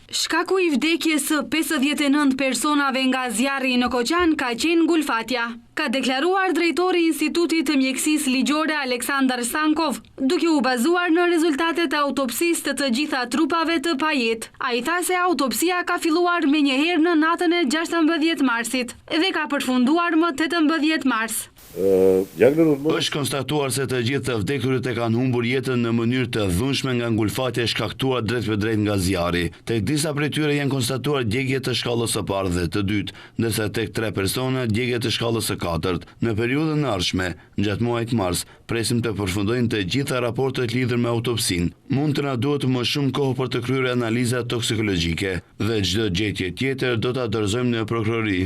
Shkaku i vdekjes së 59 personave nga zjarri në Koqan ka qenë ngulfatja, ka deklaruar drejtori i Institutit të Mjekësisë Ligjore Aleksandar Stankov, duke u bazuar në rezultatet e autopsisë të gjitha trupave të pajet. Ai tha se autopsia ka filluar menjëherë në natën e 16 marsit dhe ka përfunduar më 18 mars. Është konstatuar se të gjithë të vdekurit e kanë humbur jetën në mënyrë të dhunshme nga ngulfatja e shkaktuar drejt për drejt nga zjarri. Tek disa prej tyre janë konstatuar djegje të shkallës së parë dhe të dytë, ndërsa tek 3 persona djegje të shkallës së katërt. Në periudhën e ardhshme, gjatë muajit mars, presim të përfundojnë të gjitha raportet lidhur me autopsinë. Mund të na duhet më shumë kohë për të kryer analiza toksikologjike dhe çdo gjetje tjetër do ta dorëzojmë në prokurori.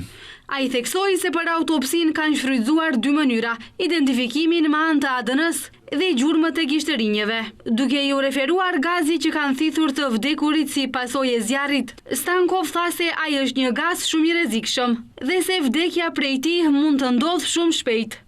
Ai theksoi se për autopsinë kanë shfrytzuar 2 mënyra, identifikimin me anë të ADN-s dhe gjurmët e gishtërinjeve. Duke ju referuar gazi që kanë thithur të vdekurit si pasojë e zjarrit, Stankov tha se ai është një gaz shumë i rrezikshëm dhe se vdekja prej tij mund të ndodhë shumë shpejt.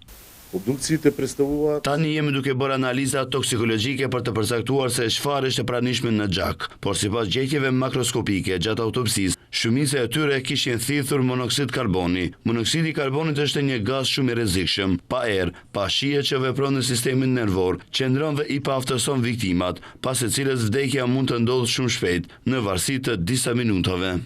Tani jemi duke bërë analiza toksikologjike për të përcaktuar se çfarë është e pranishme në gjak, por sipas gjetjeve makroskopike gjatë autopsisë, shumica e tyre kishin thithur monoksid karboni. Monoksidi i karbonit është një gaz shumë i rrezikshëm, pa erë, pa shije që vepron në sistemin nervor, qëndron dhe i paaftëson viktimat, pas e cilës vdekja mund të ndodhë shumë shpejt, në varësi të disa minutave.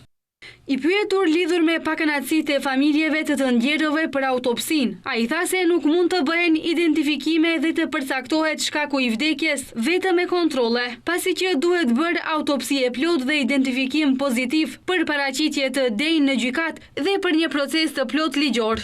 I pyetur lidhur me pakënaqësitë e familjeve të ndjerëve për autopsinë, ai tha se nuk mund të bëhen identifikime dhe të përcaktohet shkaku i vdekjes vetëm me kontrolle, pasi që duhet bërë autopsi e plot dhe identifikim pozitiv për paraqitje të denjë në gjykat dhe për një proces të plot ligjor.